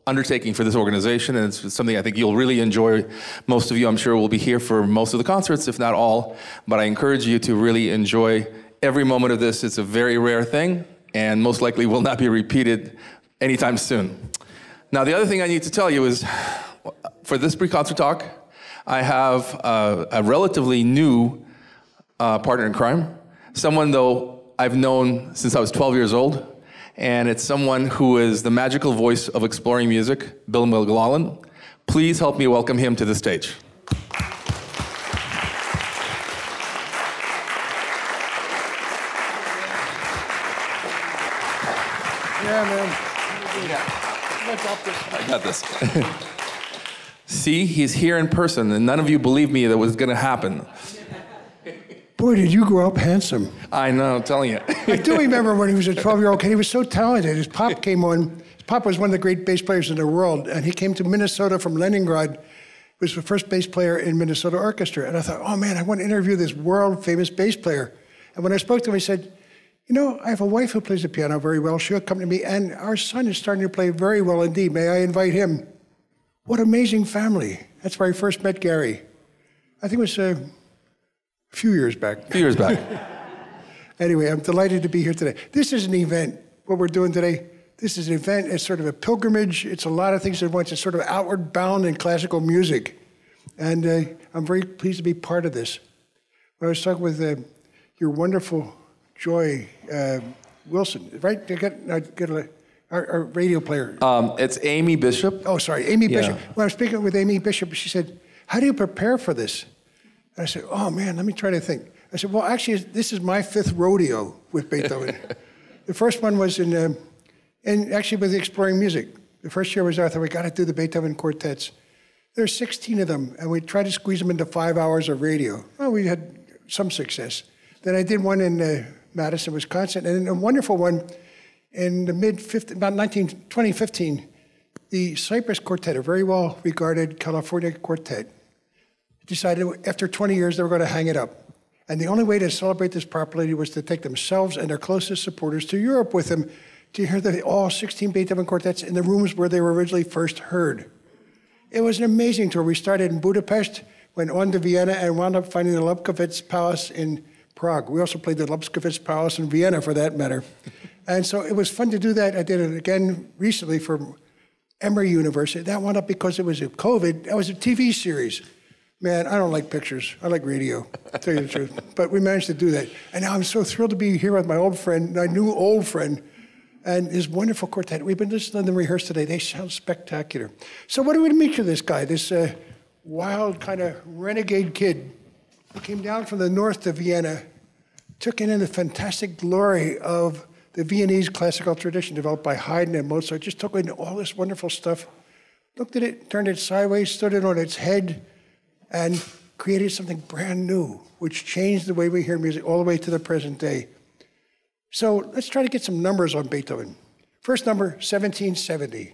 undertaking for this organization, and it's something I think you'll really enjoy. Most of you, I'm sure, will be here for most of the concerts, if not all, but I encourage you to really enjoy every moment of this. It's a very rare thing, and most likely will not be repeated anytime soon. Now, the other thing I need to tell you is, for this pre-concert talk, I have a relatively new partner in crime, someone, though, I've known since I was 12 years old, and it's someone who is the magical voice of exploring music, Bill McGlaughlin. Please help me welcome him to the stage. Yeah, man. I got this. See, he's here in person, and none of you believed me that was going to happen. Boy, did you grow up handsome. I know, I'm telling you. I do remember when he was a 12-year-old kid, he was so talented. His pop came on. His pop was one of the great bass players in the world, and he came to Minnesota from Leningrad. He was the first bass player in Minnesota Orchestra. And I thought, oh man, I want to interview this world-famous bass player. And when I spoke to him, he said, you know, I have a wife who plays the piano very well. She'll come to me, and our son is starting to play very well indeed. May I invite him? What amazing family. That's where I first met Gary. I think it was a few years back. A few years back. Anyway, I'm delighted to be here today. This is an event, what we're doing today. This is an event, it's sort of a pilgrimage. It's a lot of things at once. It's sort of outward bound in classical music. And I'm very pleased to be part of this. When I was talking with your wonderful Joy Wilson, right? Our radio player. It's Amy Bishop. Oh, sorry, Amy Bishop. When I was speaking with Amy Bishop, she said, how do you prepare for this? And I said, oh man, let me try to think. I said, well, actually, this is my 5th rodeo with Beethoven. The first one was and actually with Exploring Music. The first year was I thought, we got to do the Beethoven quartets. There's 16 of them, and we tried to squeeze them into 5 hours of radio. Well, we had some success. Then I did one in Madison, Wisconsin, and a wonderful one in the about 2015, the Cypress Quartet, a very well-regarded California quartet, decided after 20 years they were going to hang it up. And the only way to celebrate this properly was to take themselves and their closest supporters to Europe with them to hear all 16 Beethoven quartets in the rooms where they were originally first heard. It was an amazing tour. We started in Budapest, went on to Vienna, and wound up finding the Lubkowitz Palace in Prague. We also played the Lubkowitz Palace in Vienna, for that matter. And so it was fun to do that. I did it again recently for Emory University. That wound up because it was a COVID. That was a TV series. Man, I don't like pictures. I like radio, to tell you the truth. But we managed to do that. And now I'm so thrilled to be here with my old friend, my new old friend, and his wonderful quartet. We've been listening to them rehearse today. They sound spectacular. So what do we make of this guy, this wild kind of renegade kid who came down from the north to Vienna, took in the fantastic glory of the Viennese classical tradition developed by Haydn and Mozart, just took in all this wonderful stuff, looked at it, turned it sideways, stood it on its head, and created something brand new, which changed the way we hear music all the way to the present day. So let's try to get some numbers on Beethoven. First number, 1770.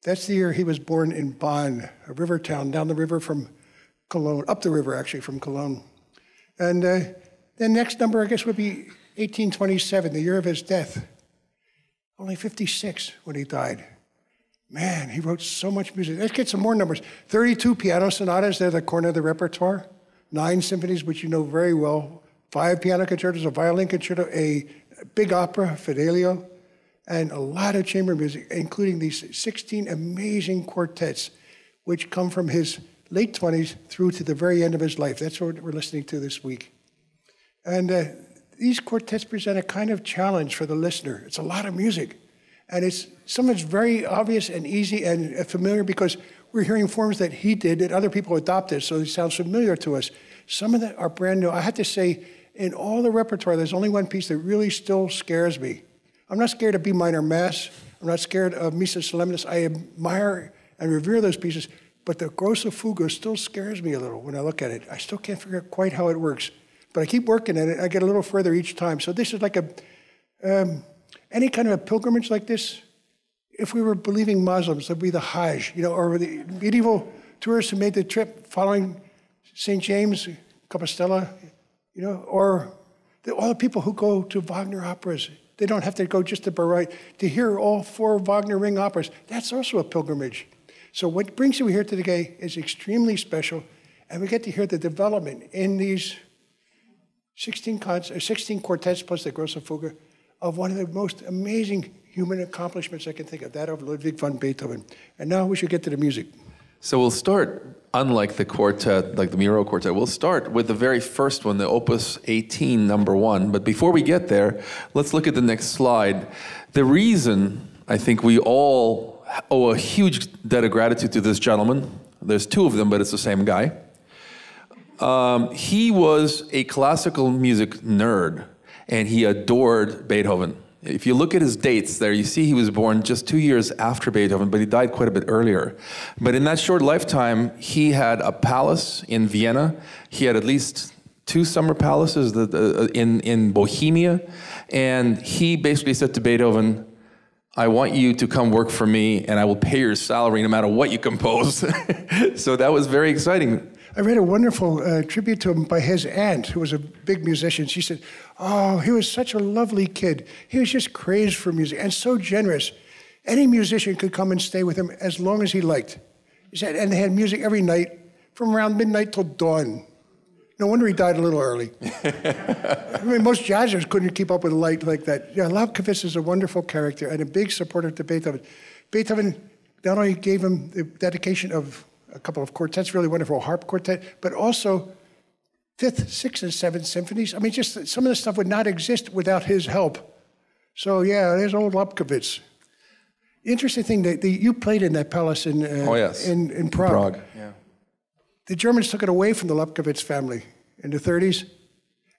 That's the year he was born in Bonn, a river town down the river from Cologne, up the river actually from Cologne. And then next number, I guess, would be 1827, the year of his death. Only 56 when he died. Man, he wrote so much music. Let's get some more numbers. 32 piano sonatas, they're the corner of the repertoire. 9 symphonies, which you know very well. 5 piano concertos, a violin concerto, a big opera, Fidelio, and a lot of chamber music, including these 16 amazing quartets, which come from his late 20s through to the very end of his life. That's what we're listening to this week. And these quartets present a kind of challenge for the listener. It's a lot of music. And it's some it's very obvious and easy and familiar because we're hearing forms that he did that other people adopted, so it sounds familiar to us. Some of them are brand new. I have to say, in all the repertoire, there's only one piece that really still scares me. I'm not scared of B minor Mass. I'm not scared of Missa Solemnis. I admire and revere those pieces, but the Grosse Fuge still scares me a little when I look at it. I still can't figure out quite how it works. But I keep working at it. I get a little further each time. So this is like any kind of a pilgrimage like this. If we were believing Muslims, that'd be the Hajj, or the medieval tourists who made the trip following St. James, Compostela, or all the people who go to Wagner operas They don't have to go just to Bayreuth. To hear all 4 Wagner Ring operas, that's also a pilgrimage. So what brings you here today is extremely special, and we get to hear the development in these 16 quartets plus the Grosse Fuge of one of the most amazing human accomplishments I can think of, that of Ludwig van Beethoven. And now we should get to the music. So we'll start, unlike the quartet, like the Miró Quartet, we'll start with the very first one, the Opus 18, number 1. But before we get there, let's look at the next slide. The reason I think we all owe a huge debt of gratitude to this gentleman, there's 2 of them, but it's the same guy. He was a classical music nerd, and he adored Beethoven. If you look at his dates there, you see he was born just 2 years after Beethoven, but he died quite a bit earlier. But in that short lifetime, he had a palace in Vienna. He had at least 2 summer palaces in Bohemia. And he basically said to Beethoven, I want you to come work for me, and I will pay your salary no matter what you compose. So that was very exciting. I read a wonderful tribute to him by his aunt, who was a big musician. She said, oh, he was such a lovely kid. He was just crazed for music and so generous. Any musician could come and stay with him as long as he liked. He said, and they had music every night from around midnight till dawn. No wonder he died a little early. I mean, most jazzers couldn't keep up with a light like that. Yeah, Lobkowitz is a wonderful character and a big supporter to Beethoven. Beethoven not only gave him the dedication of a couple of quartets, really wonderful harp quartet, but also 5th, 6th, and 7th symphonies. I mean, just some of the stuff would not exist without his help. So yeah, there's old Lobkowitz. The interesting thing, that you played in that palace in in Prague. Yeah. The Germans took it away from the Lobkowitz family in the 30s,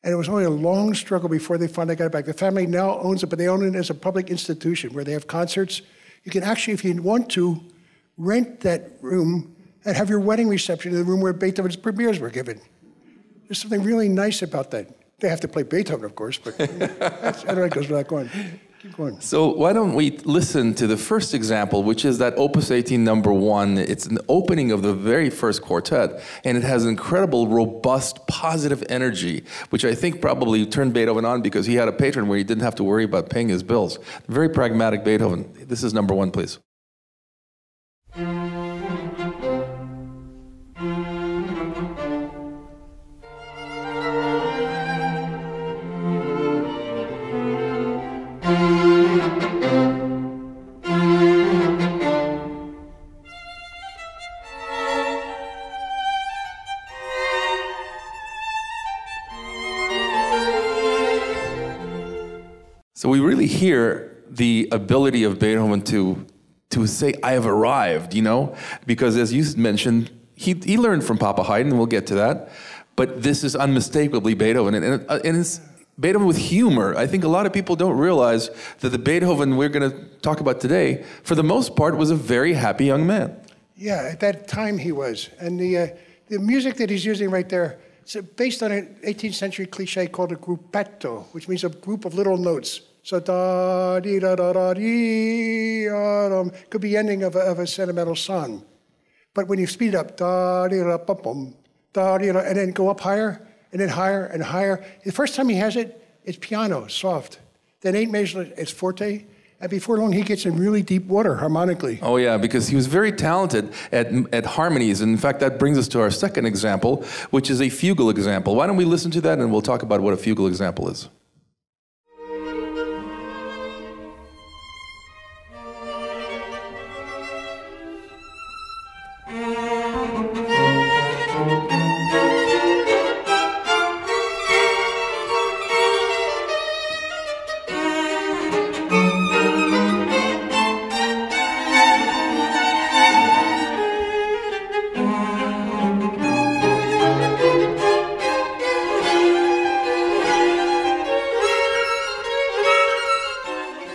and it was only a long struggle before they finally got it back. The family now owns it, but they own it as a public institution where they have concerts. You can actually, if you want to, rent that room and have your wedding reception in the room where Beethoven's premieres were given. There's something really nice about that. They have to play Beethoven, of course, but that's, I don't know, it goes without going. Keep going. So why don't we listen to the first example, which is that Opus 18, number 1. It's an opening of the very first quartet, and it has incredible, robust, positive energy, which I think probably turned Beethoven on because he had a patron where he didn't have to worry about paying his bills. Very pragmatic Beethoven. This is number 1, please. So we really hear the ability of Beethoven to say, I have arrived, you know? Because as you mentioned, he learned from Papa Haydn, and we'll get to that. But this is unmistakably Beethoven. And it's Beethoven with humor. I think a lot of people don't realize that the Beethoven we're going to talk about today, for the most part, was a very happy young man. Yeah, at that time he was. And the music that he's using right there, it's based on an 18th century cliche called a gruppetto, which means a group of little notes. So da dee da da da dee could be the ending of a sentimental song. But when you speed it up, da dee da bum bum, da dee da, and then go up higher, and then higher and higher. The first time he has it, it's piano, soft. Then 8 measures, it's forte. And before long, he gets in really deep water harmonically. Oh yeah, because he was very talented at harmonies. And in fact, that brings us to our second example, which is a fugal example. Why don't we listen to that, and we'll talk about what a fugal example is.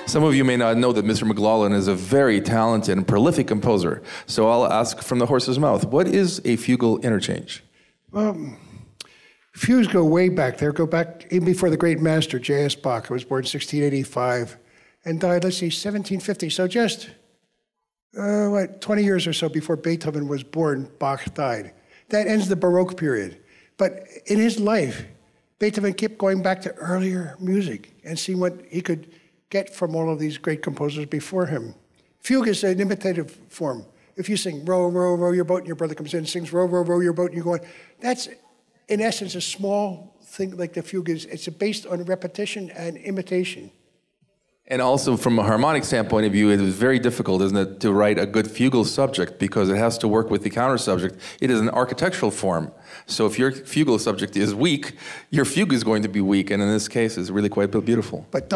Some of you may not know that Mr. McGlaughlin is a very talented and prolific composer. So I'll ask from the horse's mouth, what is a fugal interchange? Well, fugues go way back there, go back even before the great master, J.S. Bach, who was born in 1685 and died, let's see, 1750. So just, 20 years or so before Beethoven was born, Bach died. That ends the Baroque period. But in his life, Beethoven kept going back to earlier music and seeing what he could get from all of these great composers before him. Fugue is an imitative form. If you sing, row, row, row your boat, and your brother comes in and sings, row, row, row your boat, and you go on, that's, in essence, a small thing like the fugue is. It's based on repetition and imitation. And also, from a harmonic standpoint of view, it is very difficult, isn't it, to write a good fugal subject because it has to work with the counter subject. It is an architectural form. So if your fugal subject is weak, your fugue is going to be weak, and in this case, it's really quite beautiful. But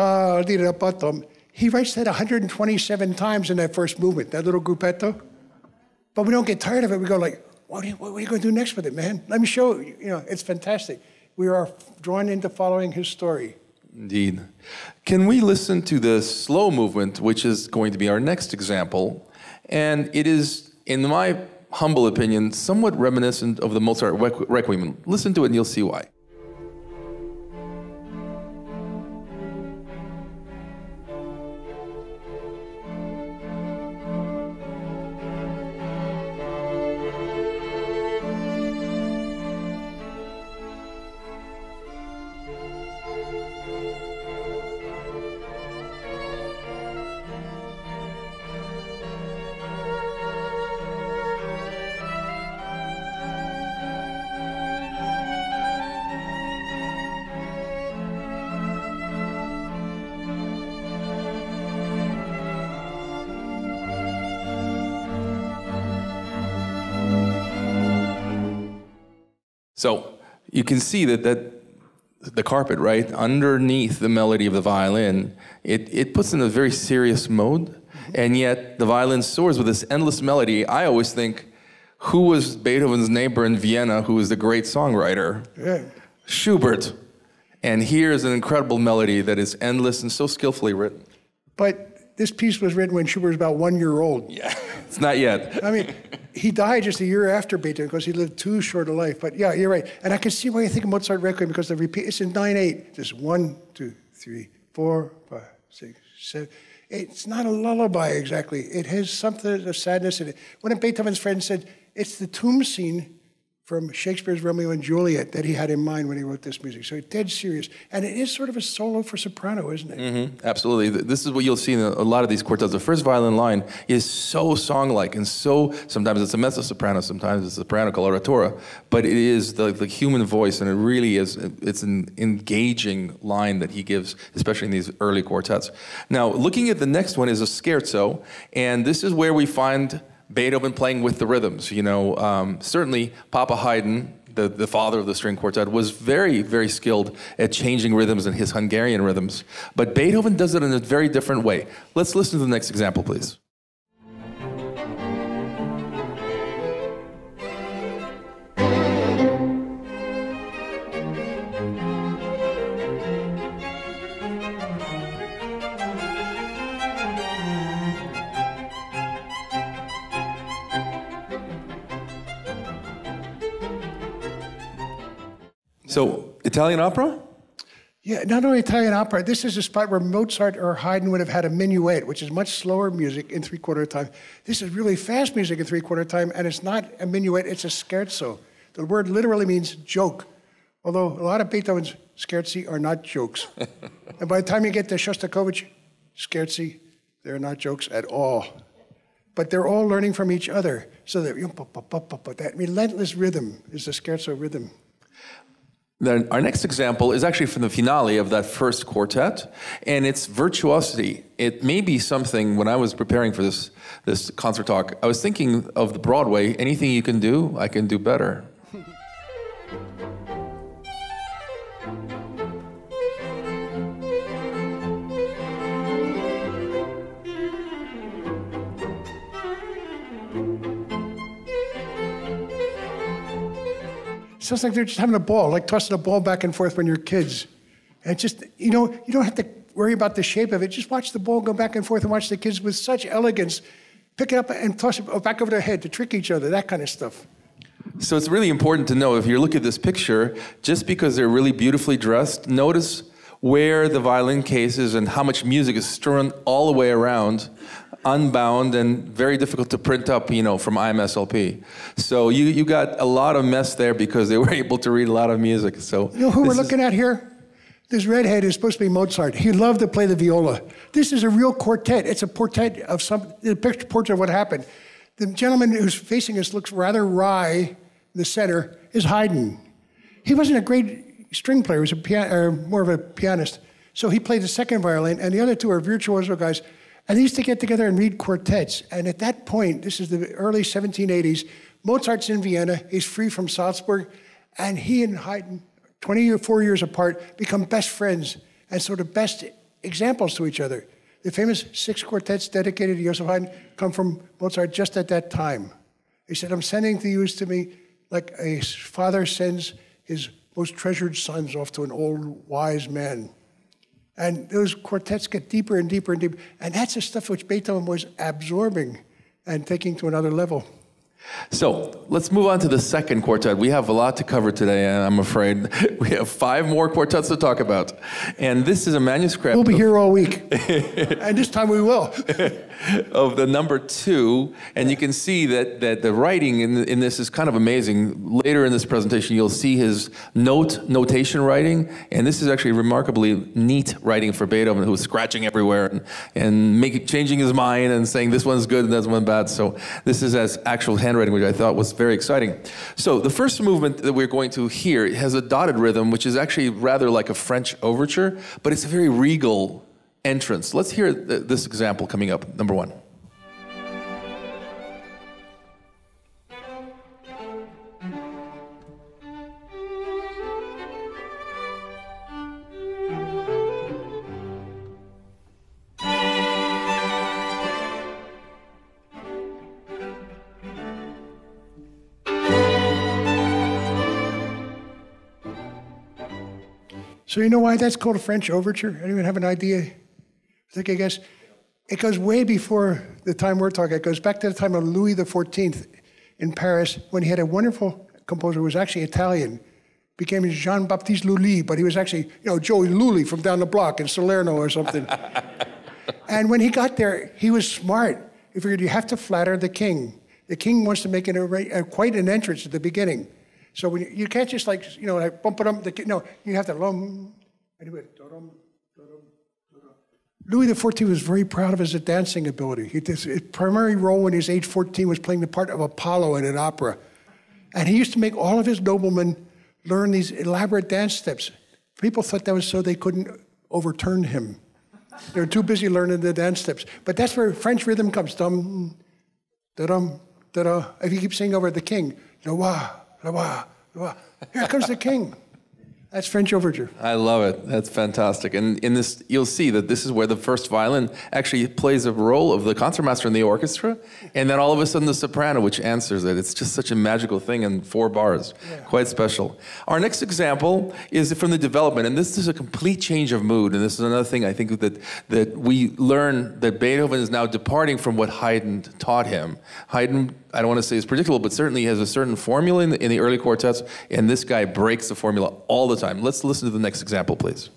he writes that 127 times in that first movement, that little gruppetto. But we don't get tired of it. We go like, what are you going to do next with it, man? Let me show you. You know, it's fantastic. We are drawn into following his story. Indeed. Can we listen to the slow movement, which is going to be our next example? And it is, in my humble opinion, somewhat reminiscent of the Mozart Requiem. Listen to it and you'll see why. So you can see that the carpet, right, underneath the melody of the violin, it puts in a very serious mode, and yet the violin soars with this endless melody. I always think, who was Beethoven's neighbor in Vienna who was the great songwriter? Yeah. Schubert. And here's an incredible melody that is endless and so skillfully written. But this piece was written when Schubert was about 1 year old. Yeah, it's not yet. I mean, he died just a year after Beethoven because he lived too short a life. But yeah, you're right. And I can see why you think of Mozart Requiem because the repeat, it's in 9/8. Just 1, 2, 3, 4, 5, 6, 7. It's not a lullaby exactly. It has something of sadness in it. One of Beethoven's friends said, it's the tomb scene from Shakespeare's Romeo and Juliet that he had in mind when he wrote this music. So it's dead serious. And it is sort of a solo for soprano, isn't it? Mm-hmm. Absolutely. This is what you'll see in a lot of these quartets. The first violin line is so song-like, and so, sometimes it's a mezzo-soprano, sometimes it's a soprano coloratura, but it is the human voice, and it really is, it's an engaging line that he gives, especially in these early quartets. Now, looking at the next one is a scherzo, and this is where we find Beethoven playing with the rhythms. You know, certainly Papa Haydn, the father of the string quartet, was very, very skilled at changing rhythms in his Hungarian rhythms. But Beethoven does it in a very different way. Let's listen to the next example, please. So, Italian opera? Yeah, not only Italian opera. This is a spot where Mozart or Haydn would have had a minuet, which is much slower music in three-quarter time. This is really fast music in three-quarter time, and it's not a minuet, it's a scherzo. The word literally means joke, although a lot of Beethoven's scherzi are not jokes. And by the time you get to Shostakovich scherzi, they're not jokes at all. But they're all learning from each other. So that relentless rhythm is the scherzo rhythm. Then our next example is actually from the finale of that first quartet, and it's virtuosity. It may be something, when I was preparing for this concert talk, I was thinking of the Broadway, anything you can do, I can do better. Sounds like they're just having a ball, like tossing a ball back and forth when you're kids. And just, you know, you don't have to worry about the shape of it. Just watch the ball go back and forth and watch the kids with such elegance pick it up and toss it back over their head to trick each other, that kind of stuff. So it's really important to know, if you look at this picture, just because they're really beautifully dressed, notice where the violin case is and how much music is strewn all the way around, unbound and very difficult to print up, you know, from IMSLP. So you got a lot of mess there because they were able to read a lot of music. So you know who we're looking at here? This redhead is supposed to be Mozart. He loved to play the viola. This is a real quartet. It's a portrait of portrait of what happened. The gentleman who's facing us looks rather wry in the center is Haydn. He wasn't a great string player. He was more of a pianist. So he played the second violin, and the other two are virtuoso guys. And they used to get together and read quartets. And at that point, this is the early 1780s, Mozart's in Vienna. He's free from Salzburg. And he and Haydn, 24 years apart, become best friends and sort of best examples to each other. The famous 6 quartets dedicated to Joseph Haydn come from Mozart just at that time. He said, I'm sending these to me like a father sends his most treasured sons off to an old wise man. And those quartets get deeper and deeper and deeper. And that's the stuff which Beethoven was absorbing and taking to another level. So let's move on to the second quartet. We have a lot to cover today, and I'm afraid we have 5 more quartets to talk about. And this is a manuscript. We'll be here all week. And this time we will. Of the number 2, and you can see that the writing in this is kind of amazing. Later in this presentation, you'll see his notation writing, and this is actually remarkably neat writing for Beethoven, who was scratching everywhere and changing his mind and saying this one's good and this one's bad. So this is as actual handwriting, which I thought was very exciting. So the first movement that we're going to hear has a dotted rhythm, which is actually rather like a French overture, but it's a very regal entrance. Let's hear this example coming up, number 1. So you know why that's called a French overture? Anyone have an idea? I guess it goes way before the time we're talking. It goes back to the time of Louis XIV in Paris, when he had a wonderful composer who was actually Italian. Became Jean-Baptiste Lully, but he was actually, Joey Lully from down the block in Salerno or something. And when he got there, he was smart. He figured you have to flatter the king. The king wants to make quite an entrance at the beginning. So when you can't just like bump it up. No, you have to anyway. Louis XIV was very proud of his dancing ability. His primary role when he was age 14 was playing the part of Apollo in an opera. And he used to make all of his noblemen learn these elaborate dance steps. People thought that was so they couldn't overturn him. They were too busy learning the dance steps. But that's where French rhythm comes. Dum, da-dum, da-da. If you keep singing over the king, da-wah, da-wah, da-wah. Here comes the king. That's French overture. I love it. That's fantastic. And in this, you'll see that this is where the first violin actually plays a role of the concertmaster in the orchestra, and then all of a sudden the soprano, which answers it. It's just such a magical thing in 4 bars. Yeah. Quite special. Our next example is from the development, and this is a complete change of mood. And this is another thing I think that we learn that Beethoven is now departing from what Haydn taught him. Haydn, I don't want to say is predictable, but certainly has a certain formula in the early quartets, and this guy breaks the formula all the time. Let's listen to the next example, please.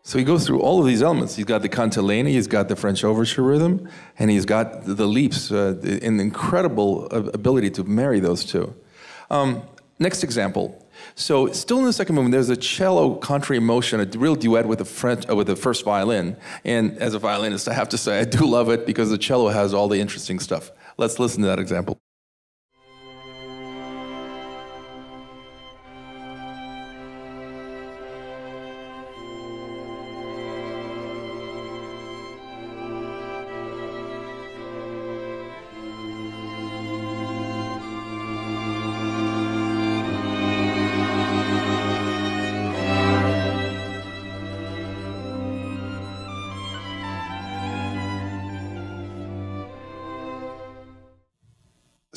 So he goes through all of these elements. He's got the cantilena, he's got the French overture rhythm, and he's got the leaps, an incredible ability to marry those two. Next example. So still in the second movement, there's a cello contra motion, a real duet with the first violin. And as a violinist, I have to say I do love it because the cello has all the interesting stuff. Let's listen to that example.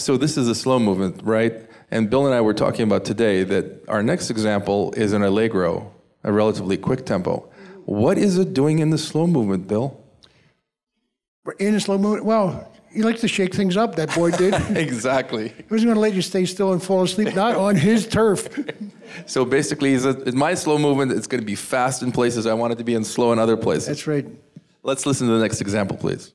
So this is a slow movement, right? And Bill and I were talking about today that our next example is an allegro, a relatively quick tempo. What is it doing in the slow movement, Bill? In a slow movement? Well, he likes to shake things up, that boy did. Exactly. He wasn't going to let you stay still and fall asleep, not on his turf. So basically, in my slow movement, it's going to be fast in places I want it to be and slow in other places. That's right. Let's listen to the next example, please.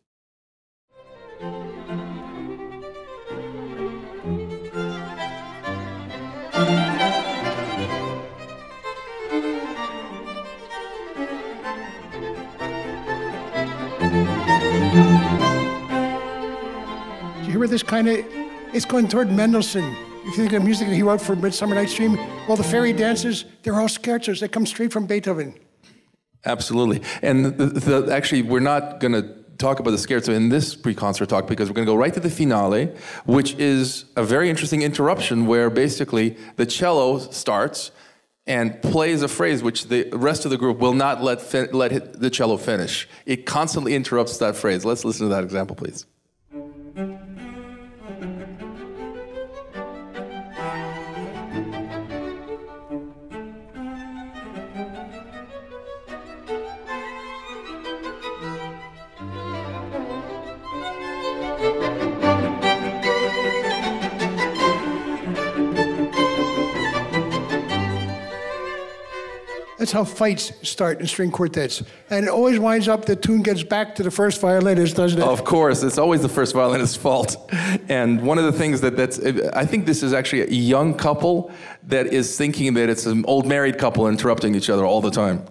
Do you hear where this kind of, it's going toward Mendelssohn. If you think of music that he wrote for Midsummer Night's Dream, well, the fairy dances, they're all scherzos. They come straight from Beethoven. Absolutely. And actually, we're not going to talk about the scherzo in this pre-concert talk because we're going to go right to the finale, which is a very interesting interruption where basically the cello starts and plays a phrase which the rest of the group will not let the cello finish. It constantly interrupts that phrase. Let's listen to that example, please. That's how fights start in string quartets. And it always winds up, the tune gets back to the first violinist, doesn't it? Of course, it's always the first violinist's fault. And one of the things I think this is actually a young couple that is thinking that it's an old married couple interrupting each other all the time.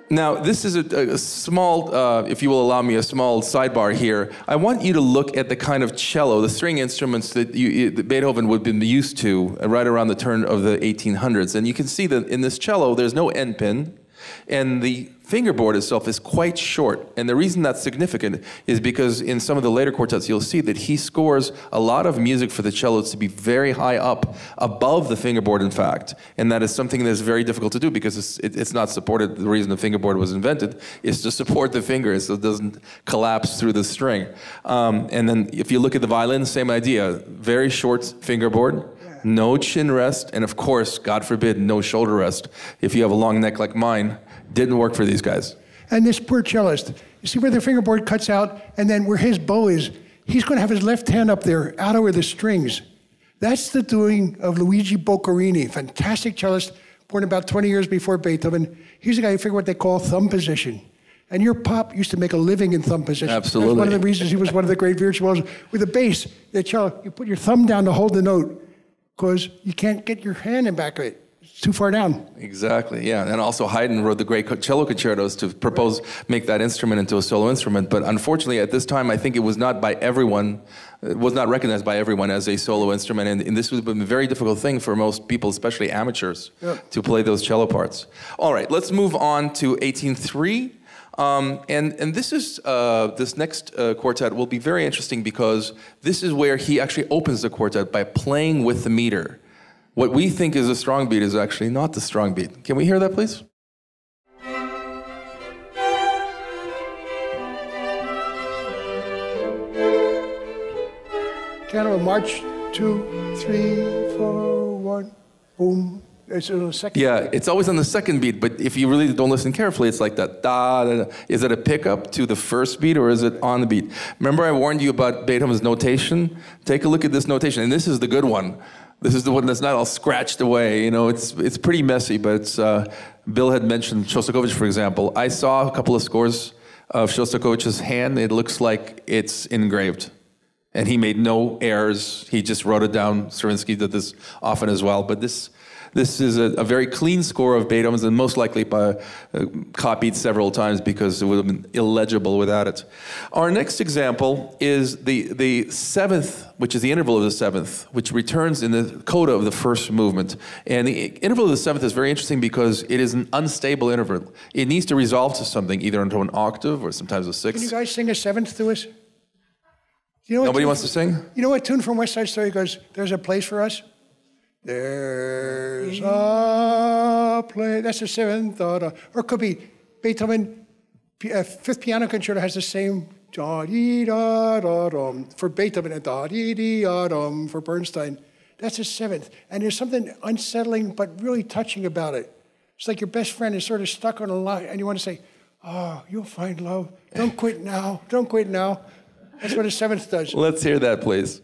Now, this is a small, if you will allow me, a small sidebar here. I want you to look at the kind of cello, the string instruments that Beethoven would have been used to right around the turn of the 1800s. And you can see that in this cello, there's no end pin, and the fingerboard itself is quite short. And the reason that's significant is because in some of the later quartets, you'll see that he scores a lot of music for the cellos to be very high up, above the fingerboard, in fact. And that is something that's very difficult to do because it's not supported. The reason the fingerboard was invented is to support the finger so it doesn't collapse through the string. And then if you look at the violin, same idea. Very short fingerboard, no chin rest, and of course, God forbid, no shoulder rest. If you have a long neck like mine, didn't work for these guys. And this poor cellist, you see where the fingerboard cuts out, and then where his bow is, he's going to have his left hand up there, out over the strings. That's the doing of Luigi Boccherini, fantastic cellist, born about 20 years before Beethoven. He's the guy who figured what they call thumb position. And your pop used to make a living in thumb position. Absolutely. That's one of the reasons he was one of the great virtuosos. With the bass, the cello, you put your thumb down to hold the note, because you can't get your hand in back of it. It's too far down. Exactly, yeah. And also Haydn wrote the great cello concertos to make that instrument into a solo instrument. But unfortunately, at this time, I think it was not by everyone, it was not recognized by everyone as a solo instrument. And this would have been a very difficult thing for most people, especially amateurs, to play those cello parts. All right, let's move on to 1803. And this next quartet will be very interesting because this is where he actually opens the quartet by playing with the meter. What we think is a strong beat is actually not the strong beat. Can we hear that, please? Kind of a march, 2, 3, 4, 1, boom. It's a second. Yeah, it's always on the second beat, but if you really don't listen carefully, it's like that. Da, da, da. Is it a pickup to the first beat or is it on the beat? Remember I warned you about Beethoven's notation? Take a look at this notation, and this is the good one. This is the one that's not all scratched away. You know, it's pretty messy, but it's, Bill had mentioned Shostakovich, for example. I saw a couple of scores of Shostakovich's hand. It looks like it's engraved. And he made no errors. He just wrote it down. Stravinsky did this often as well. But this is a very clean score of Beethoven's and most likely copied several times because it would have been illegible without it. Our next example is the seventh, which is the interval of the seventh, which returns in the coda of the first movement. And the interval of the seventh is very interesting because it is an unstable interval. It needs to resolve to something, either into an octave or sometimes a sixth. Can you guys sing a seventh to us? You know Nobody wants to sing? You know what tune from West Side Story goes, "There's a place for us"? There's a place. That's the seventh. Or it could be Beethoven, Fifth Piano Concerto has the same da-dee-da-da-dum. For Beethoven, and da-dee-dee-da-dum for Bernstein. That's a seventh. And there's something unsettling but really touching about it. It's like your best friend is sort of stuck on a line, and you want to say, oh, you'll find love. Don't quit now. Don't quit now. That's what a seventh does. Let's hear that, please.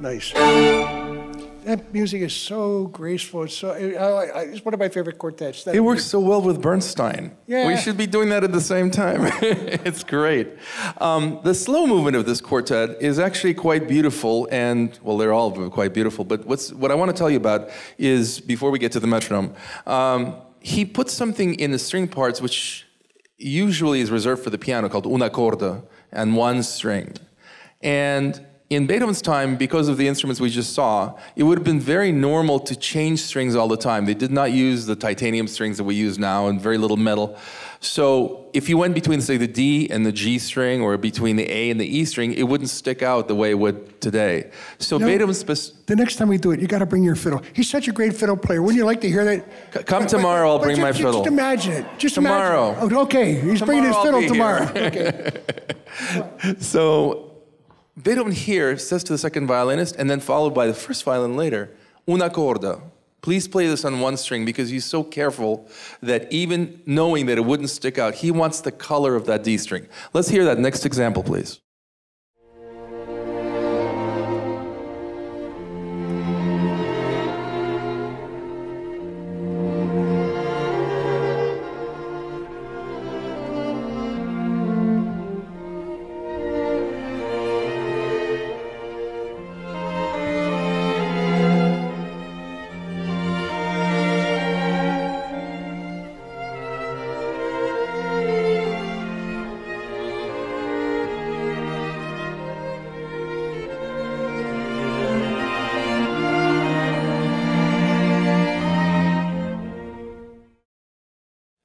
Nice. That music is so graceful. It's it's one of my favorite quartets. It works so well with Bernstein. Yeah. We should be doing that at the same time. It's great. The slow movement of this quartet is actually quite beautiful, and, well, they're all quite beautiful, but what I want to tell you about is, before we get to the metronome, he puts something in the string parts which usually is reserved for the piano, called una corda, and one string. And in Beethoven's time, because of the instruments we just saw, it would have been very normal to change strings all the time. They did not use the titanium strings that we use now, and very little metal. So if you went between, say, the D and the G string, or between the A and the E string, it wouldn't stick out the way it would today. So Beethoven's... The next time we do it, you got to bring your fiddle. He's such a great fiddle player. Wouldn't you like to hear that? Come tomorrow, I'll bring my fiddle. Just imagine it. Just tomorrow. Imagine. Oh, okay, he's bringing his fiddle tomorrow. Okay. So Beethoven here says to the second violinist, and then followed by the first violin later, una corda. Please play this on one string, because he's so careful that even knowing that it wouldn't stick out, he wants the color of that D string. Let's hear that next example, please.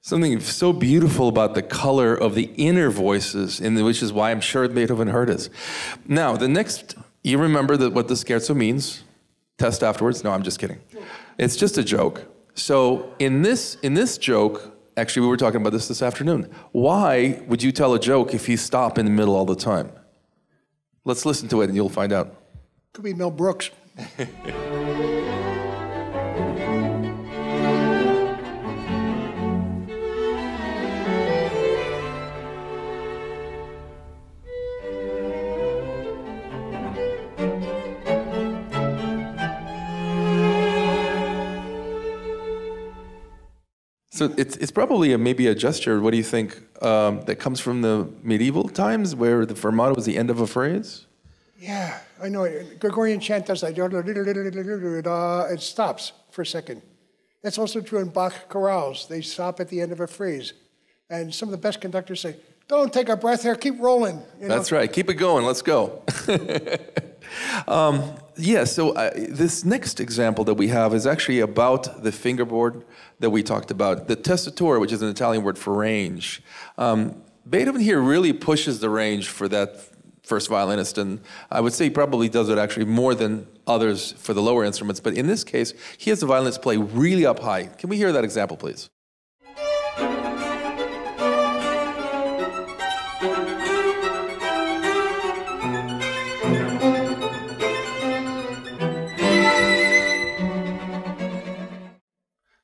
Something so beautiful about the color of the inner voices, which is why I'm sure Beethoven heard us. Now, the next, you remember what the scherzo means? Test afterwards? No, I'm just kidding. It's just a joke. So in this joke, actually we were talking about this afternoon. Why would you tell a joke if you stop in the middle all the time? Let's listen to it and you'll find out. Could be Mel Brooks. So it's probably maybe a gesture, what do you think, that comes from the medieval times where the fermata was the end of a phrase? Yeah, I know. Gregorian chant does that. It stops for a second. That's also true in Bach chorales. They stop at the end of a phrase. And some of the best conductors say, don't take a breath here, keep rolling. That's right, keep it going, let's go. This next example that we have is actually about the fingerboard that we talked about, the tessitura, which is an Italian word for range. Beethoven here really pushes the range for that first violinist, and I would say he probably does it actually more than others for the lower instruments, but in this case, he has the violinist play really up high. Can we hear that example, please?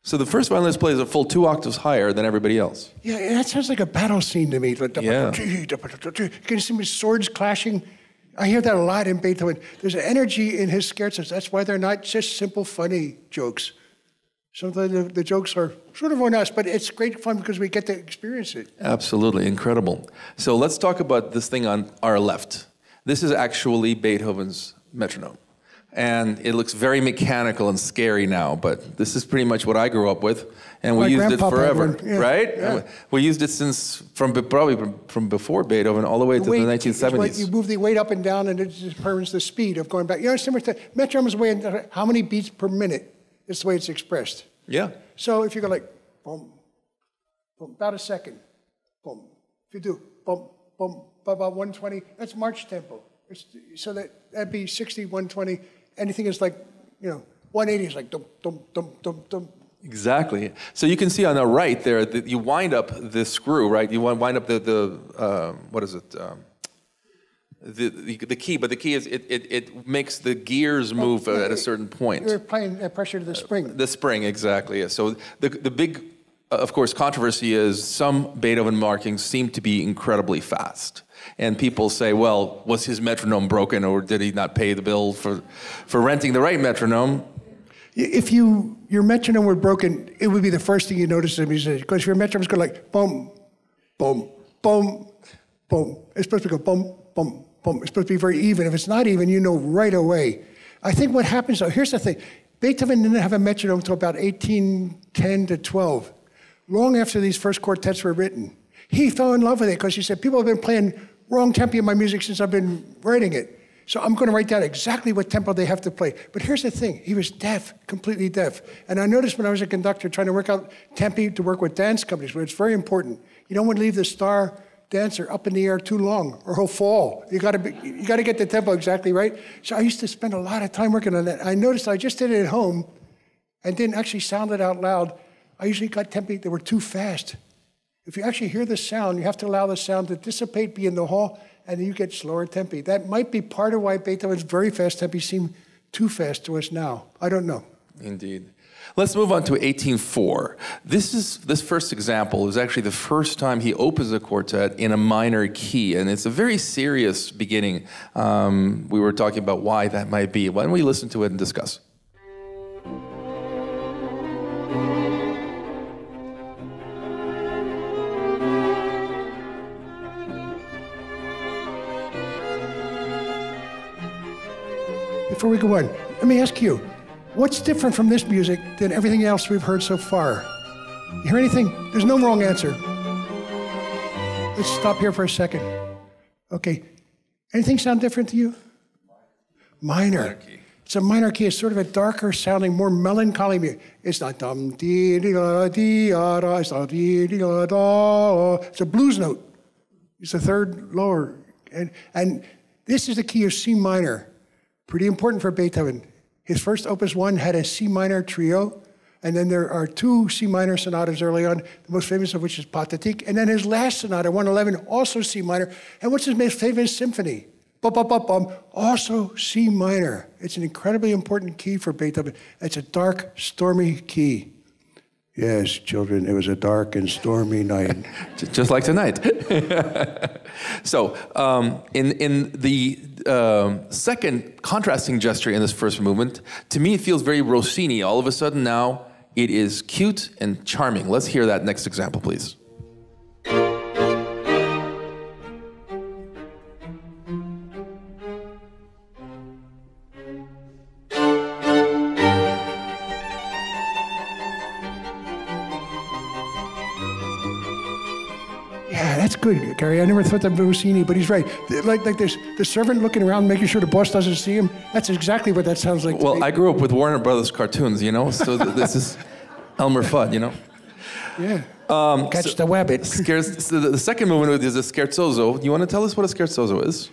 So the first violinist plays a full 2 octaves higher than everybody else. Yeah, that sounds like a battle scene to me. Yeah. Can you see swords clashing? I hear that a lot in Beethoven. There's an energy in his scherzos. That's why they're not just simple, funny jokes. Sometimes the jokes are sort of on us, but it's great fun because we get to experience it. Absolutely, incredible. So let's talk about this thing on our left. This is actually Beethoven's metronome. And it looks very mechanical and scary now, but this is pretty much what I grew up with, and we used it forever, right? Yeah. We used it probably from before Beethoven all the way to the 1970s. You move the weight up and down, and it determines the speed of going back. You understand what the metronome is weighing? How many beats per minute is the way it's expressed. Yeah. So if you go like boom, boom, about a second, boom. If you do boom, boom, about 120, that's march tempo. So that'd be 60, 120. Anything is like, 180 is like dum, dum, dum, dum, dum. Exactly. So you can see on the right there that you wind up the screw, right? You wind up what is it? The key, but the key is it makes the gears move at a certain point. You're applying pressure to the spring. The spring, exactly. Yeah. So the big, of course, controversy is some Beethoven markings seem to be incredibly fast. And people say, well, was his metronome broken, or did he not pay the bill for renting the right metronome? If your metronome were broken, it would be the first thing you notice as a musician. Because if your metronome's going like boom, boom, boom, boom. It's supposed to go boom, boom, boom. It's supposed to be very even. If it's not even, you know right away. I think what happens, though, here's the thing. Beethoven didn't have a metronome until about 1810 to 12, long after these first quartets were written. He fell in love with it because he said, people have been playing wrong tempo in my music since I've been writing it. So I'm going to write down exactly what tempo they have to play. But here's the thing. He was deaf, completely deaf. And I noticed when I was a conductor trying to work out tempi to work with dance companies, where it's very important. You don't want to leave the star dancer up in the air too long, or he'll fall. You got to get the tempo exactly right. So I used to spend a lot of time working on that. I noticed I just did it at home and didn't actually sound it out loud. I usually got tempi that were too fast. If you actually hear the sound, you have to allow the sound to dissipate, be in the hall, and then you get slower tempi. That might be part of why Beethoven's very fast tempi seem too fast to us now. I don't know. Indeed. Let's move on to 1804. This first example is actually the first time he opens a quartet in a minor key, and it's a very serious beginning. We were talking about why that might be. Why don't we listen to it and discuss? Before we go on, let me ask you, what's different from this music than everything else we've heard so far? You hear anything? There's no wrong answer. Let's stop here for a second. Okay. Anything sound different to you? Minor. It's a minor key. It's sort of a darker sounding, more melancholy music. It's not dum dee dee da dee da. It's not dee dee da da. It's a blues note. It's the third lower. And this is the key of C minor. Pretty important for Beethoven. His first Opus 1 had a C minor trio, and then there are two C minor sonatas early on, the most famous of which is Pathetique, and then his last sonata, 111, also C minor. And what's his most famous symphony? Bum, also C minor. It's an incredibly important key for Beethoven. It's a dark, stormy key. Yes, children, it was a dark and stormy night. Just like tonight. So, in the second contrasting gesture in this first movement, to me it feels very Rossini. All of a sudden now, it is cute and charming. Let's hear that next example, please. That's good, Gary. I never thought that Rossini, but he's right. Like there's the servant looking around, making sure the boss doesn't see him. That's exactly what that sounds like. Well, I grew up with Warner Brothers cartoons, so this is Elmer Fudd, Yeah. Catch the wabbit. So the second movement is a scherzoso. You want to tell us what a scherzoso is?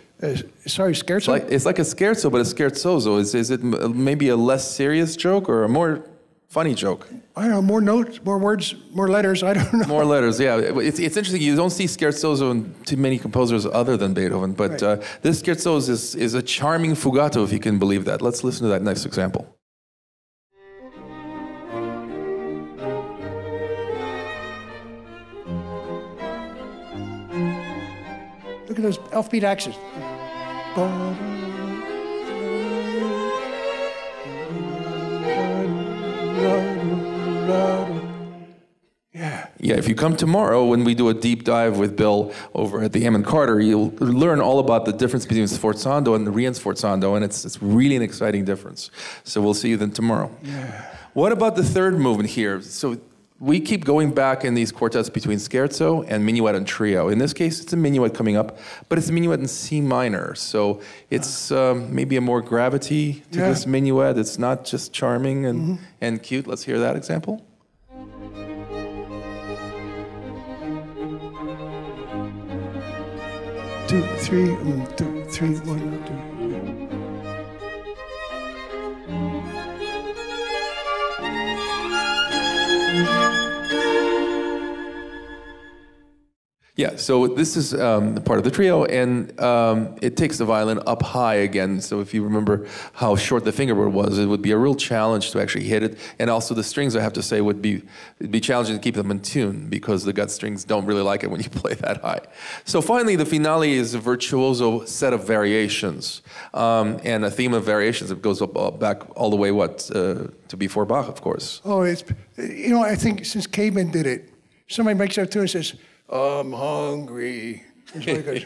Sorry, scherzo? It's like a scherzo, but a scherzoso. Is it maybe a less serious joke or a more funny joke? I don't know, more notes, more words, more letters, I don't know. More letters, yeah. It's interesting, you don't see scherzoso in too many composers other than Beethoven, but right. This scherzo is a charming fugato, if you can believe that. Let's listen to that next example. Look at those offbeat accents. Yeah, if you come tomorrow when we do a deep dive with Bill over at the Hammond Carter, you'll learn all about the difference between sforzando and the riensforzando, and it's really an exciting difference. So we'll see you then tomorrow. Yeah. What about the third movement here? So we keep going back in these quartets between scherzo and minuet and trio. In this case, it's a minuet coming up, but it's a minuet in C minor. So it's maybe a more gravity to this minuet. It's not just charming and cute. Let's hear that example. 2, 3, 2, 3, 1, 2. Yeah, so this is part of the trio, and it takes the violin up high again. So if you remember how short the fingerboard was, it would be a real challenge to actually hit it. And also the strings, I have to say, it'd be challenging to keep them in tune because the gut strings don't really like it when you play that high. So finally, the finale is a virtuoso set of variations, and a theme of variations that goes up back all the way, to before Bach, of course. Oh, I think since Cavemen did it, somebody makes up tune and says, I'm hungry. Goes,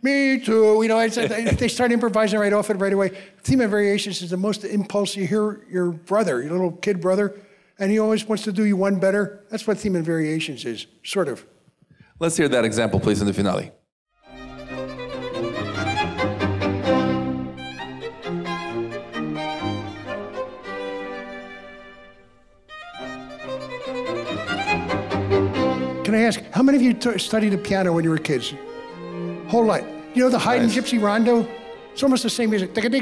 me too. They start improvising right off it right away. Theme of variations is the most impulse. You hear your brother, your little kid brother, and he always wants to do you one better. That's what theme of variations is, sort of. Let's hear that example, please, in the finale. Can I ask, how many of you studied the piano when you were kids? Whole lot. You know the Haydn Gypsy Rondo? It's almost the same music. Haydn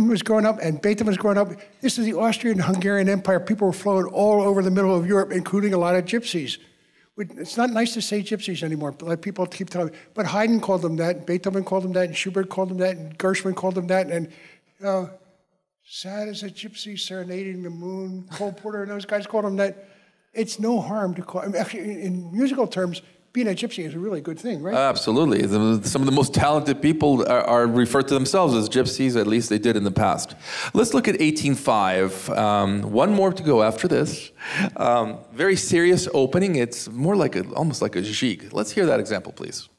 was growing up and Beethoven was growing up. This is the Austrian-Hungarian Empire. People were flowing all over the middle of Europe, including a lot of gypsies. It's not nice to say gypsies anymore. Like people keep telling me. But Haydn called them that, Beethoven called them that, and Schubert called them that, and Gershwin called them that, and sad as a gypsy serenading the moon, Cole Porter and those guys called them that. It's no harm to call, actually in musical terms, being a gypsy is a really good thing, right? Absolutely. Some of the most talented people are referred to themselves as gypsies, at least they did in the past. Let's look at 1805. One more to go after this. Very serious opening. It's more like almost like a gigue. Let's hear that example, please.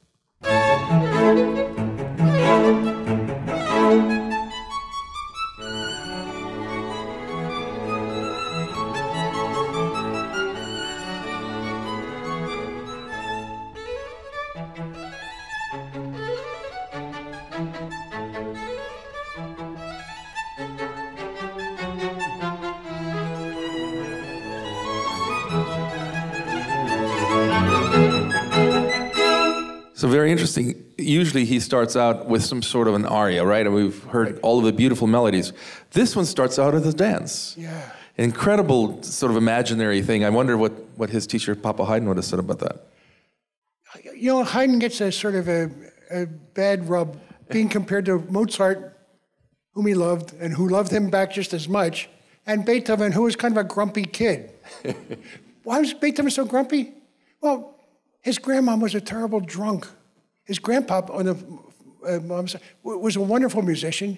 So very interesting. Usually he starts out with some sort of an aria, right? And we've heard all of the beautiful melodies. This one starts out as a dance. Yeah. An incredible sort of imaginary thing. I wonder what his teacher, Papa Haydn, would have said about that. You know, Haydn gets a sort of a bad rub being compared to Mozart, whom he loved, and who loved him back just as much, and Beethoven, who was kind of a grumpy kid. Why was Beethoven so grumpy? Well, his grandmom was a terrible drunk. His grandpa on the mom's side was a wonderful musician,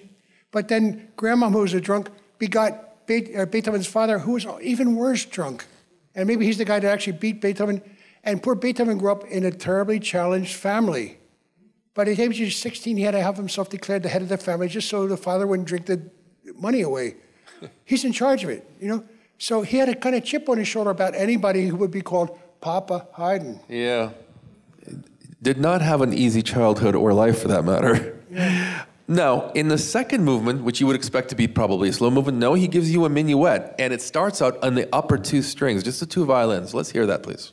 but then grandmom, who was a drunk, begot Beethoven's father, who was even worse drunk. And maybe he's the guy that actually beat Beethoven. And poor Beethoven grew up in a terribly challenged family. By the time he was 16, he had to have himself declared the head of the family just so the father wouldn't drink the money away. He's in charge of it, you know? So he had a kind of chip on his shoulder about anybody who would be called Papa Haydn. Yeah. Did not have an easy childhood or life for that matter. Yeah. Now, in the second movement, which you would expect to be probably a slow movement, no, he gives you a minuet, and it starts out on the upper two strings, just the two violins. Let's hear that, please.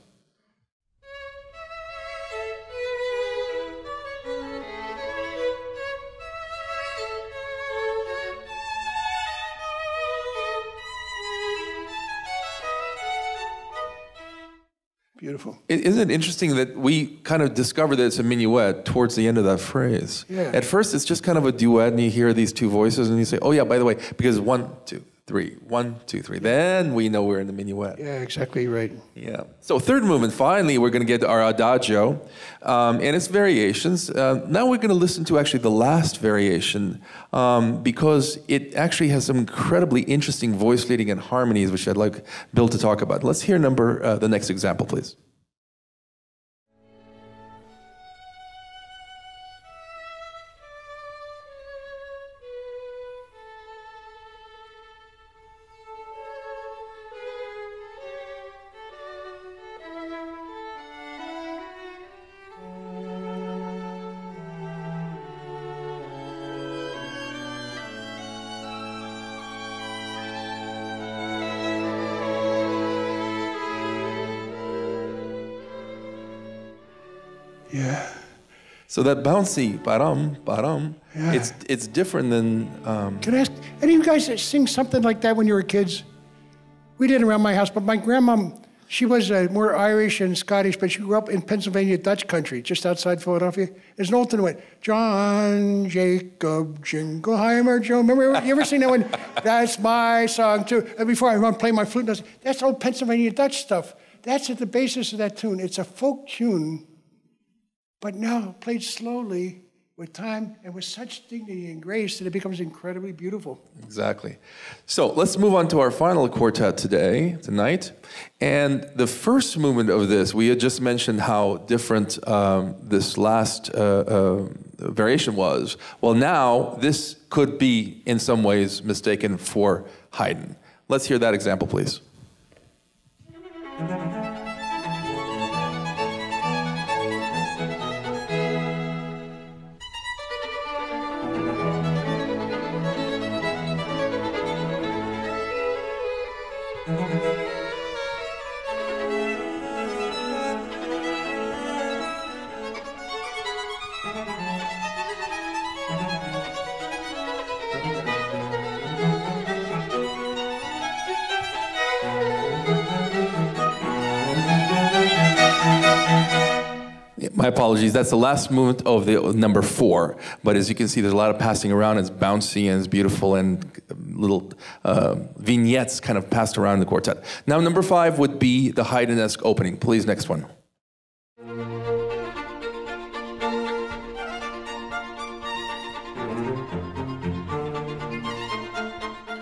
Beautiful. Isn't it interesting that we kind of discover that it's a minuet towards the end of that phrase? Yeah. At first, it's just kind of a duet, and you hear these two voices, and you say, oh, yeah, by the way, because 1, 2, 3, 1, 2, 3. Then we know we're in the minuet. Yeah, exactly right. Yeah. So third movement, finally, we're going to get our adagio, and its variations. Now we're going to listen to actually the last variation, because it actually has some incredibly interesting voice leading and harmonies, which I'd like Bill to talk about. Let's hear the next example, please. So that bouncy, ba-dum, ba-dum, Yeah. it's different than... Can I ask, any of you guys sing something like that when you were kids? We did around my house, but my grandma, she was more Irish and Scottish, but she grew up in Pennsylvania, Dutch country, just outside Philadelphia. There's an old thing that went, John Jacob Jingleheimer Joe. Remember, you ever seen that one? That's my song too. And before I run play my flute, that's old Pennsylvania Dutch stuff. That's at the basis of that tune. It's a folk tune, but now played slowly with time and with such dignity and grace that it becomes incredibly beautiful. Exactly. So let's move on to our final quartet tonight. And the first movement of this, we had just mentioned how different this last variation was. Well, now this could be in some ways mistaken for Haydn. Let's hear that example, please. My apologies, that's the last movement of the number 4. But as you can see, there's a lot of passing around. It's bouncy and it's beautiful, and little vignettes kind of passed around in the quartet. Now, number 5 would be the Haydn-esque opening. Please, next one.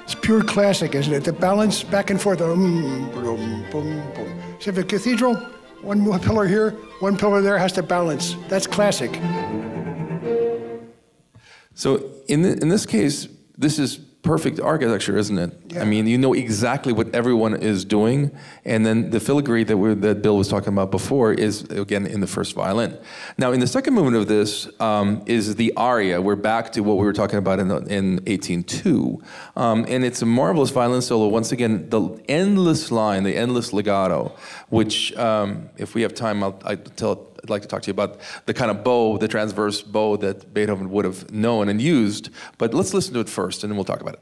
It's pure classic, isn't it? The balance back and forth, boom, boom, boom. So if a cathedral, one pillar here, one pillar there has to balance. That's classic. So in this case, this is perfect architecture, isn't it? Yeah. I mean, you know exactly what everyone is doing, and then the filigree that Bill was talking about before is, again, in the first violin. Now, in the second movement of this is the aria. We're back to what we were talking about in 18.2, and it's a marvelous violin solo. Once again, the endless line, the endless legato, which, if we have time, I'd like to talk to you about the kind of bow, the transverse bow that Beethoven would have known and used. But let's listen to it first, and then we'll talk about it.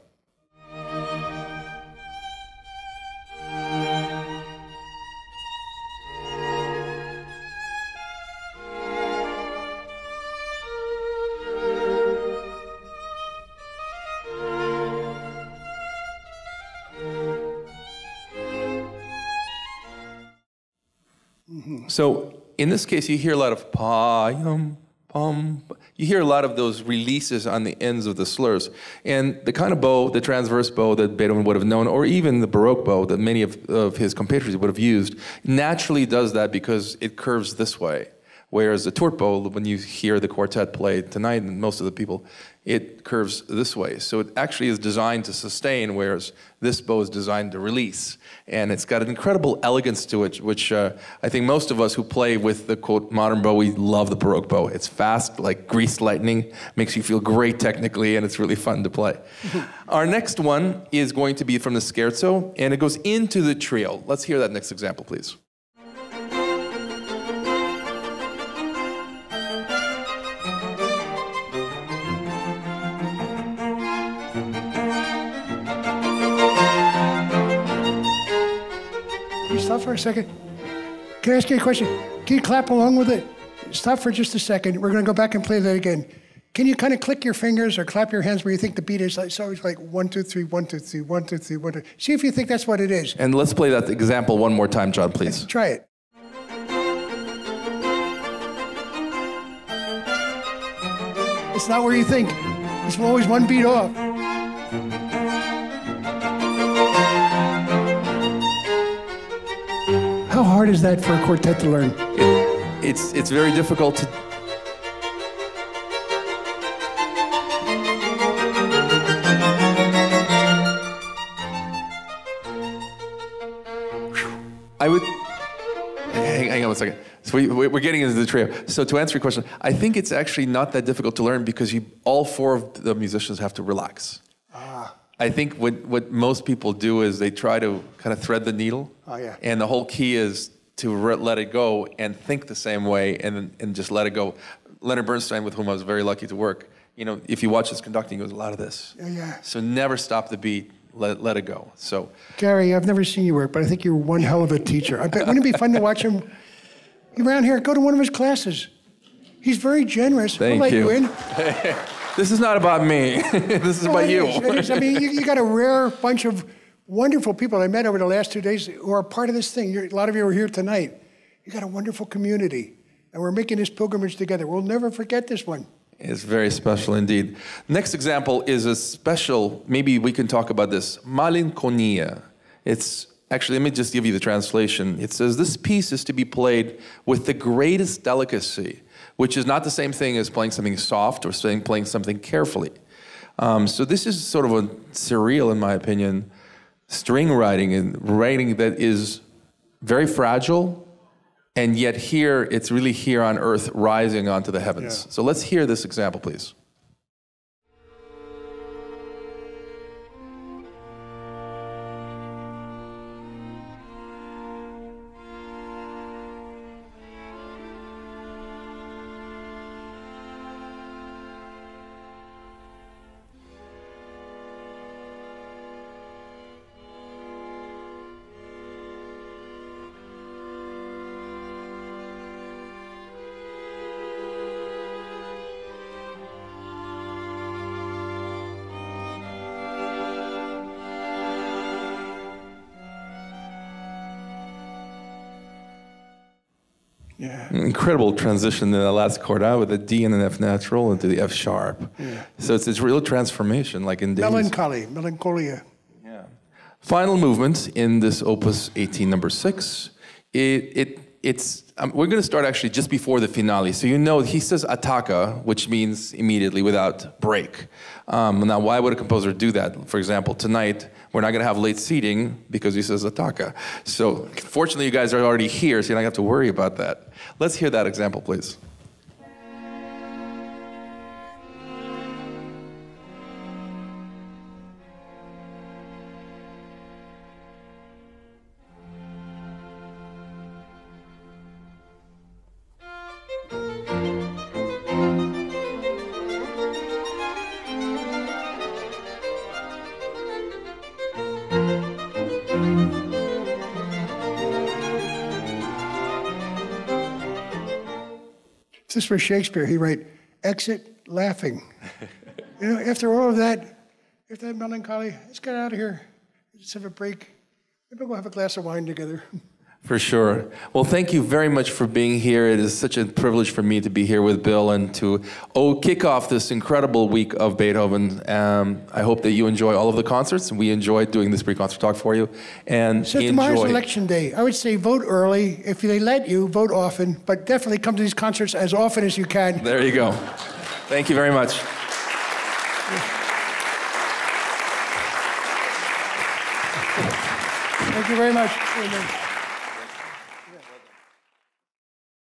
So in this case, you hear a lot of pa-yum, pum. You hear a lot of those releases on the ends of the slurs. And the kind of bow, the transverse bow that Beethoven would have known, or even the Baroque bow that many of his compatriots would have used, naturally does that because it curves this way. Whereas the Tourt bow, when you hear the quartet play tonight, and most of the people, it curves this way. So it actually is designed to sustain, whereas this bow is designed to release. And it's got an incredible elegance to it, which I think most of us who play with the, quote, modern bow, we love the Baroque bow. It's fast, like greased lightning, makes you feel great technically, and it's really fun to play. Our next one is going to be from the scherzo, and it goes into the trio. Let's hear that next example, please. Stop for a second. Can I ask you a question? Can you clap along with it? Stop for just a second. We're going to go back and play that again. Can you kind of click your fingers or clap your hands where you think the beat is? Like, it's always like 1, 2, 3, 1, 2, 3, 1, 2, 3, 1, 2. See if you think that's what it is. And let's play that example one more time, John, please. Try it. It's not where you think. It's always one beat off. How hard is that for a quartet to learn? It's very difficult to... I would... Hang on one second. So we're getting into the trio. So to answer your question, I think it's actually not that difficult to learn because all 4 of the musicians have to relax. I think what most people do is they try to kind of thread the needle. Oh, yeah. And the whole key is to let it go and think the same way and just let it go. Leonard Bernstein, with whom I was very lucky to work, if you watch his conducting, he goes a lot of this. Yeah. So never stop the beat, let it go. So, Gary, I've never seen you work, but I think you're one hell of a teacher. I bet, wouldn't it be fun to watch him around here? Go to one of his classes. He's very generous. Thank I'll let you in. This is not about me. This is about you. It is. I mean, you got a rare bunch of wonderful people I met over the last 2 days who are part of this thing. A lot of you are here tonight. You got a wonderful community, and we're making this pilgrimage together. We'll never forget this one. It's very special indeed. Next example is a special, maybe we can talk about this, malinconia. It's, actually, let me just give you the translation. It says, this piece is to be played with the greatest delicacy, which is not the same thing as playing something soft or playing something carefully. So this is sort of a surreal, in my opinion, string writing and writing that is very fragile, and yet here, it's really here on earth rising onto the heavens. Yeah. So let's hear this example, please. Yeah. Incredible transition in the last chord out with a D and an F natural into the F sharp. Yeah. So it's real transformation, like in days. Melancholia. Yeah. Final movement in this Opus 18, number 6. We're going to start actually just before the finale. So he says attacca, which means immediately without break. Now, why would a composer do that? For example, tonight, we're not going to have late seating because he says attacca. So fortunately, you guys are already here, so you don't have to worry about that. Let's hear that example, please. This is for Shakespeare. He wrote, exit laughing. After all of that, after that melancholy, let's get out of here. Let's have a break. Maybe we'll have a glass of wine together. For sure. Well, thank you very much for being here. It is such a privilege for me to be here with Bill and to kick off this incredible week of Beethoven. I hope that you enjoy all of the concerts, and we enjoyed doing this pre-concert talk for you. And so tomorrow's election day. I would say vote early. If they let you, vote often, but definitely come to these concerts as often as you can. There you go. Thank you very much. Thank you very much.